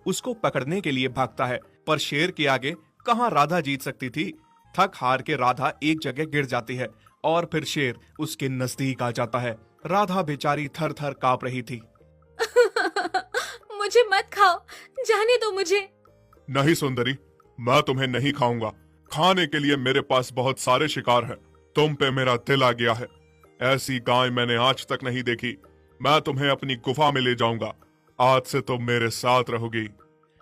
उसको पकड़ने के लिए भागता है, पर शेर के आगे कहाँ राधा जीत सकती थी। थक हार के राधा एक जगह गिर जाती है और फिर शेर उसके नजदीक आ जाता है। राधा बेचारी थर थर कांप रही थी। मुझे मत खाओ, जाने दो मुझे। नहीं सुंदरी, मैं तुम्हें नहीं खाऊंगा। खाने के लिए मेरे पास बहुत सारे शिकार हैं। तुम पे मेरा दिल आ गया है। ऐसी गाय मैंने आज तक नहीं देखी। मैं तुम्हें अपनी गुफा में ले जाऊंगा। आज से तुम मेरे साथ रहोगी।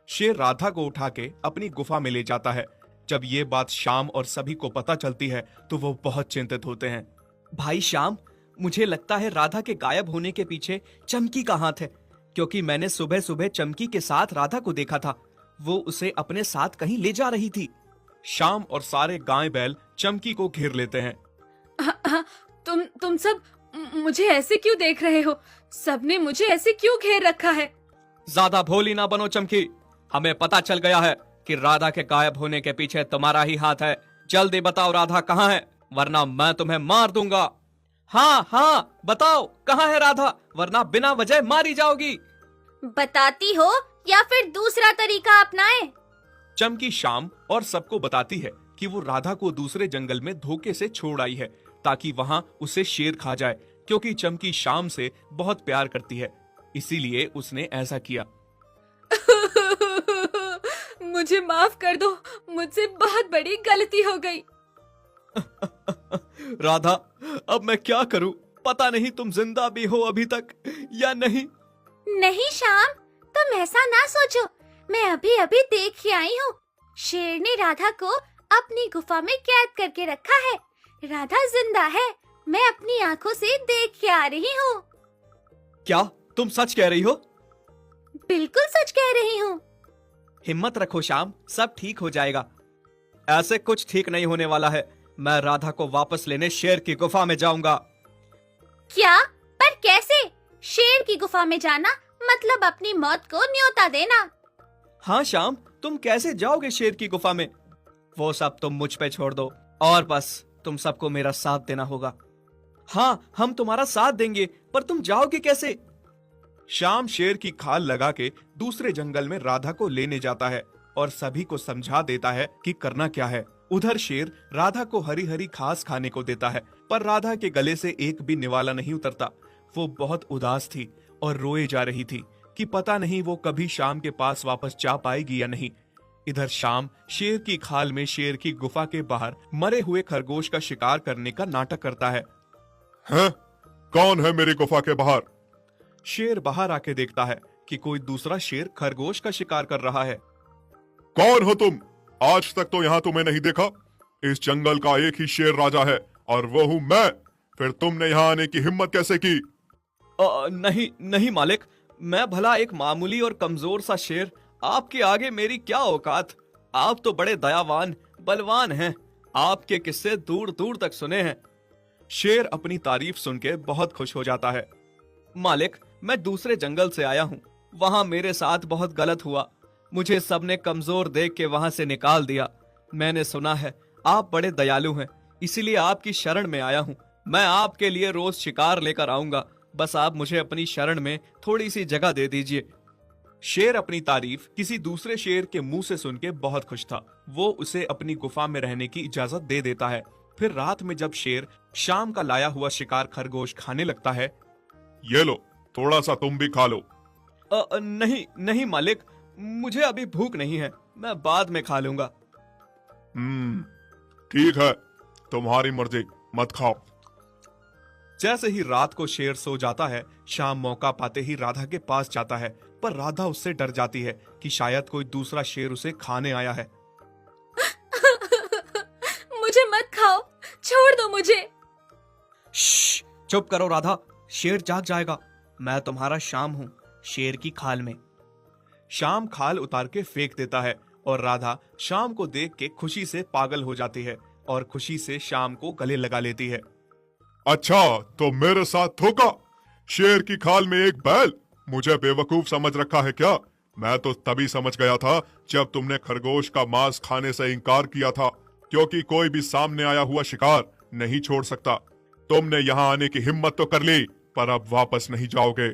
शेर राधा को उठा के अपनी गुफा में ले जाता है। जब ये बात श्याम और सभी को पता चलती है तो वो बहुत चिंतित होते हैं। भाई श्याम, मुझे लगता है राधा के गायब होने के पीछे चमकी का हाथ है, क्योंकि मैंने सुबह सुबह चमकी के साथ राधा को देखा था। वो उसे अपने साथ कहीं ले जा रही थी। श्याम और सारे गाय बैल चमकी को घेर लेते हैं। तुम सब मुझे ऐसे क्यों देख रहे हो? सबने मुझे ऐसे क्यों घेर रखा है? ज्यादा भोली ना बनो चमकी। हमें पता चल गया है कि राधा के गायब होने के पीछे तुम्हारा ही हाथ है। जल्दी बताओ राधा कहाँ है, वरना मैं तुम्हें मार दूंगा। हाँ हाँ, बताओ कहाँ है राधा, वरना बिना वजह मारी जाओगी। बताती हो या फिर दूसरा तरीका अपनाए? चमकी श्याम और सबको बताती है कि वो राधा को दूसरे जंगल में धोखे से छोड़ आई है, ताकि वहाँ उसे शेर खा जाए, क्योंकि चमकी श्याम से बहुत प्यार करती है, इसीलिए उसने ऐसा किया। मुझे माफ कर दो, मुझसे बहुत बड़ी गलती हो गई। राधा, अब मैं क्या करूं? पता नहीं तुम जिंदा भी हो अभी तक या नहीं। नहीं श्याम, तुम ऐसा ना सोचो। मैं अभी अभी देख के आई हूँ। शेर ने राधा को अपनी गुफा में कैद करके रखा है। राधा जिंदा है। मैं अपनी आंखों से देख के आ रही हूँ। क्या तुम सच कह रही हो? बिल्कुल सच कह रही हूँ। हिम्मत रखो श्याम, सब ठीक हो जाएगा। ऐसे कुछ ठीक नहीं होने वाला है। मैं राधा को वापस लेने शेर की गुफा में जाऊंगा। क्या? पर कैसे? शेर की गुफा में जाना मतलब अपनी मौत को न्योता देना। हाँ श्याम, तुम कैसे जाओगे शेर की गुफा में? वो सब तुम मुझ पे छोड़ दो और बस तुम सबको मेरा साथ देना होगा। हाँ, हम तुम्हारा साथ देंगे, पर तुम जाओगे कैसे? श्याम शेर की खाल लगा के दूसरे जंगल में राधा को लेने जाता है और सभी को समझा देता है कि करना क्या है। उधर शेर राधा को हरी हरी घास खाने को देता है, पर राधा के गले से एक भी निवाला नहीं उतरता। वो बहुत उदास थी और रोए जा रही थी कि पता नहीं वो कभी श्याम के पास वापस जा पाएगी या नहीं। इधर श्याम शेर की खाल में शेर की गुफा के बाहर मरे हुए खरगोश का शिकार करने का नाटक करता है। हैं? कौन है मेरी गुफा के बाहर? शेर बाहर आके देखता है कि कोई दूसरा शेर खरगोश का शिकार कर रहा है। कौन हो तुम? आज तक तो यहाँ तुम्हें नहीं देखा। इस जंगल का एक ही शेर राजा है और वो हूँ मैं। फिर तुमने यहाँ आने की हिम्मत कैसे की? नहीं नहीं मालिक, मैं भला एक मामूली और कमजोर सा शेर। आपके आगे मेरी क्या औकात। आप तो बड़े दयावान बलवान हैं। आपके किस्से दूर दूर तक सुने हैं। शेर अपनी तारीफ सुन के बहुत खुश हो जाता है। मालिक, मैं दूसरे जंगल से आया हूँ। वहाँ मेरे साथ बहुत गलत हुआ। मुझे सबने कमजोर देख के वहाँ से निकाल दिया। मैंने सुना है आप बड़े दयालु हैं, इसीलिए आपकी शरण में आया हूँ। मैं आपके लिए रोज शिकार लेकर आऊंगा। बस आप मुझे अपनी शरण में थोड़ी सी जगह दे दीजिए। शेर अपनी तारीफ किसी दूसरे शेर के मुंह से सुन के बहुत खुश था। वो उसे अपनी गुफा में रहने की इजाजत दे देता है। फिर रात में जब शेर शाम का लाया हुआ शिकार खरगोश खाने लगता है। ये लो, थोड़ा सा तुम भी खा लो। नहीं नहीं मालिक, मुझे अभी भूख नहीं है, मैं बाद में खा लूंगा। ठीक है, तुम्हारी मर्जी, मत खाओ। जैसे ही रात को शेर सो जाता है, शाम मौका पाते ही राधा के पास जाता है, पर राधा उससे डर जाती है कि शायद कोई दूसरा शेर उसे खाने आया है। मुझे मत खाओ, छोड़ दो मुझे। चुप करो राधा, शेर जाग जाएगा। मैं तुम्हारा शाम हूँ, शेर की खाल में। शाम खाल उतार के फेंक देता है और राधा शाम को देख के खुशी से पागल हो जाती है और खुशी से शाम को गले लगा लेती है। अच्छा, तो मेरे साथ धोखा? शेर की खाल में एक बैल? मुझे बेवकूफ समझ रखा है क्या? मैं तो तभी समझ गया था जब तुमने खरगोश का मांस खाने से इनकार किया था, क्योंकि कोई भी सामने आया हुआ शिकार नहीं छोड़ सकता। तुमने यहाँ आने की हिम्मत तो कर ली, पर अब वापस नहीं जाओगे।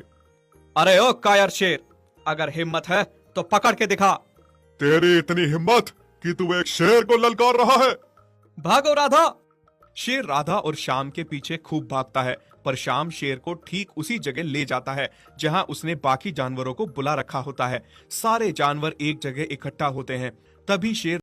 अरे ओ कायर शेर, अगर हिम्मत है तो पकड़ के दिखा। तेरी इतनी हिम्मत कि तू एक शेर को ललकार रहा है। भागो राधा। शेर राधा और श्याम के पीछे खूब भागता है, पर श्याम शेर को ठीक उसी जगह ले जाता है जहां उसने बाकी जानवरों को बुला रखा होता है। सारे जानवर एक जगह इकट्ठा होते हैं। तभी शेर